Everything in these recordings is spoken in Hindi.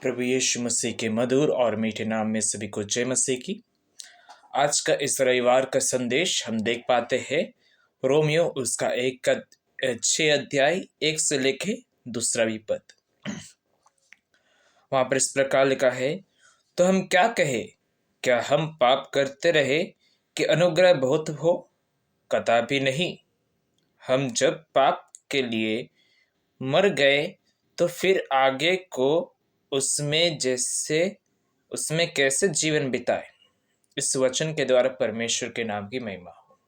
प्रभु यीशु मसीह के मधुर और मीठे नाम में सभी को जय मसीह की। आज का इस रविवार का संदेश हम देख पाते हैं रोमियो उसका 6 अध्याय 1 से लेके दूसरा भी पद। वहां पर इस प्रकार लिखा है, तो हम क्या कहें? क्या हम पाप करते रहे कि अनुग्रह बहुत हो? कदापि नहीं। हम जब पाप के लिए मर गए तो फिर आगे को उसमें कैसे जीवन बिताए? इस वचन के द्वारा परमेश्वर के नाम की महिमा हो,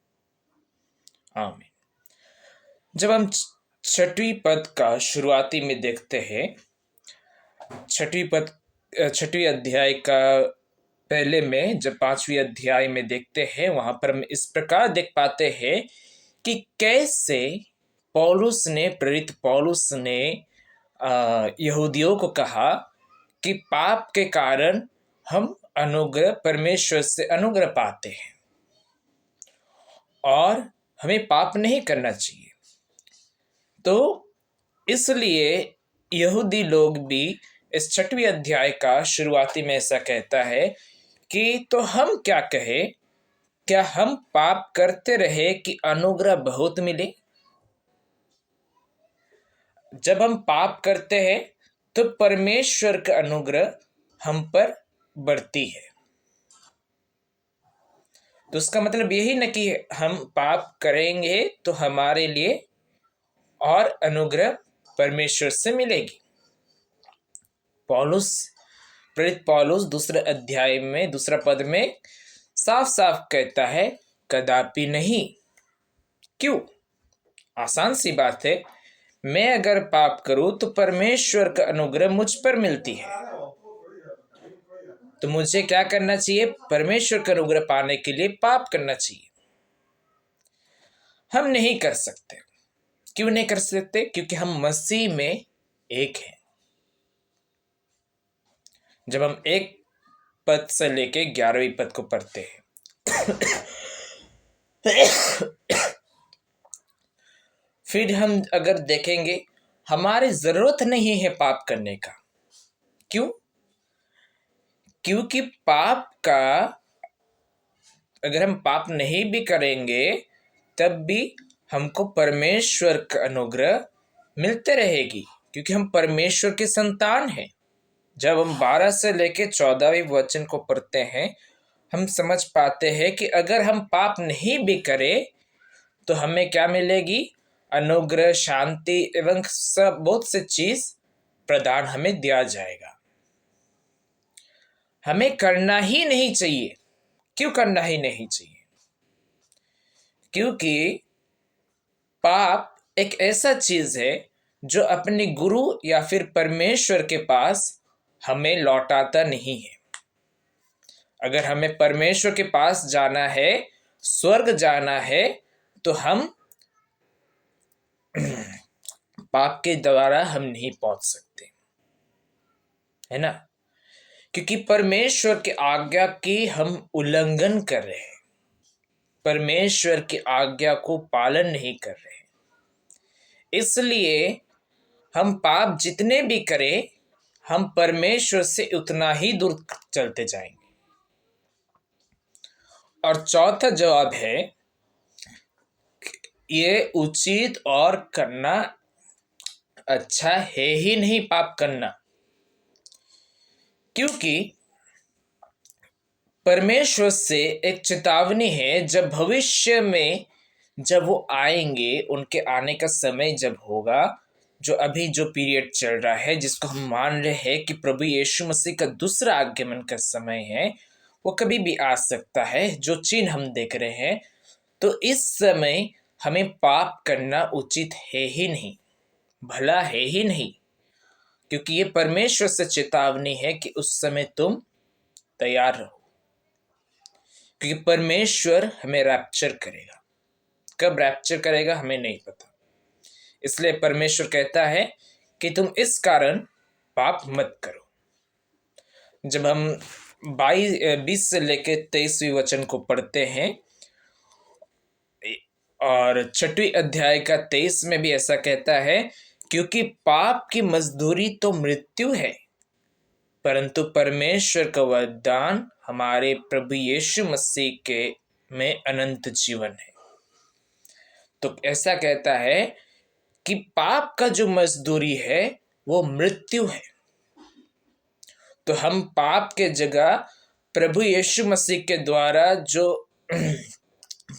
आमीन। जब हम छठवीं पद का शुरुआती में देखते हैं, छठवीं अध्याय का पहले में जब 5वीं अध्याय में देखते हैं, वहां पर हम इस प्रकार देख पाते हैं कि कैसे प्रेरित पौलुस ने यहूदियों को कहा कि पाप के कारण हम परमेश्वर से अनुग्रह पाते हैं और हमें पाप नहीं करना चाहिए। तो इसलिए यहूदी लोग भी इस 6वीं अध्याय का शुरुआती में ऐसा कहता है कि तो हम क्या कहें? क्या हम पाप करते रहे कि अनुग्रह बहुत मिले? जब हम पाप करते हैं तो परमेश्वर का अनुग्रह हम पर बढ़ती है। तो उसका मतलब यही न कि हम पाप करेंगे तो हमारे लिए और अनुग्रह परमेश्वर से मिलेगी। प्रेरित पौलुस दूसरे अध्याय में दूसरा पद में साफ साफ कहता है, कदापि नहीं। क्यों? आसान सी बात है। मैं अगर पाप करूं तो परमेश्वर का अनुग्रह मुझ पर मिलती है, तो मुझे क्या करना चाहिए? परमेश्वर का अनुग्रह पाने के लिए पाप करना चाहिए। हम नहीं कर सकते। क्यों नहीं कर सकते? क्योंकि हम मसीह में एक हैं। जब हम एक पद से लेके 11वीं पद को पढ़ते हैं फिर हम अगर देखेंगे, हमारी जरूरत नहीं है पाप करने का। क्यों? क्योंकि अगर हम पाप नहीं भी करेंगे तब भी हमको परमेश्वर का अनुग्रह मिलते रहेगी, क्योंकि हम परमेश्वर के संतान हैं। जब हम 12 से लेके 14वें वचन को पढ़ते हैं, हम समझ पाते हैं कि अगर हम पाप नहीं भी करें तो हमें क्या मिलेगी? अनुग्रह, शांति एवं सब बहुत से चीज प्रदान हमें दिया जाएगा। हमें करना ही नहीं चाहिए। क्यों करना ही नहीं चाहिए? क्योंकि पाप एक ऐसा चीज है जो अपने गुरु या फिर परमेश्वर के पास हमें लौटाता नहीं है। अगर हमें परमेश्वर के पास जाना है, स्वर्ग जाना है, तो हम पाप के द्वारा हम नहीं पहुंच सकते, है ना? क्योंकि परमेश्वर की आज्ञा की हम उल्लंघन कर रहे हैं, परमेश्वर की आज्ञा को पालन नहीं कर रहे हैं। इसलिए हम पाप जितने भी करें, हम परमेश्वर से उतना ही दूर चलते जाएंगे। और चौथा जवाब है, ये उचित और करना अच्छा है ही नहीं पाप करना। क्योंकि परमेश्वर से एक चेतावनी है, जब भविष्य में जब वो आएंगे, उनके आने का समय जब होगा, जो अभी जो पीरियड चल रहा है, जिसको हम मान रहे हैं कि प्रभु यीशु मसीह का दूसरा आगमन का समय है, वो कभी भी आ सकता है, जो चिन्ह हम देख रहे हैं। तो इस समय हमें पाप करना उचित है ही नहीं, भला है ही नहीं, क्योंकि ये परमेश्वर से चेतावनी है कि उस समय तुम तैयार रहो। क्योंकि परमेश्वर हमें रैप्चर करेगा। कब रैप्चर करेगा हमें नहीं पता। इसलिए परमेश्वर कहता है कि तुम इस कारण पाप मत करो। जब हम 20 से लेकर 23वीं वचन को पढ़ते हैं, और 6वीं अध्याय का 23 में भी ऐसा कहता है, क्योंकि पाप की मजदूरी तो मृत्यु है, परंतु परमेश्वर का वरदान हमारे प्रभु यीशु मसीह के में अनंत जीवन है। तो ऐसा कहता है कि पाप का जो मजदूरी है वो मृत्यु है। तो हम पाप के जगह प्रभु यीशु मसीह के द्वारा जो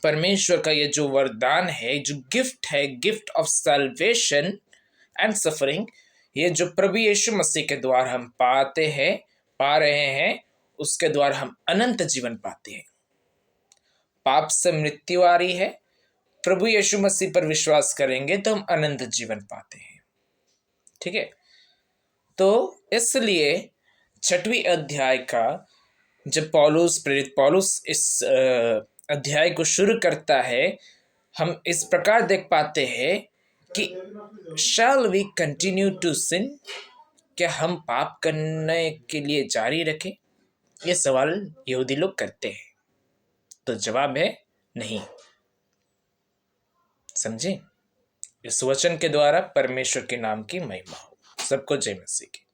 परमेश्वर का ये जो वरदान है, जो गिफ्ट है, gift of salvation and suffering, ये जो प्रभु यीशु मसीह के द्वारा हम पा रहे हैं, उसके द्वारा हम अनंत जीवन पाते हैं। पाप से मृत्यु आ रही है, प्रभु यीशु मसीह पर विश्वास करेंगे तो हम अनंत जीवन पाते हैं। ठीक है, तो इसलिए 6वें अध्याय का जब प्रेरित पौलुस इस अध्याय को शुरू करता है, हम इस प्रकार देख पाते हैं कि shall we continue to sin, क्या हम पाप करने के लिए जारी रखें? ये सवाल यहूदी लोग करते हैं। तो जवाब है नहीं। समझे? इस वचन के द्वारा परमेश्वर के नाम की महिमा हो। सबको जय मसीह की।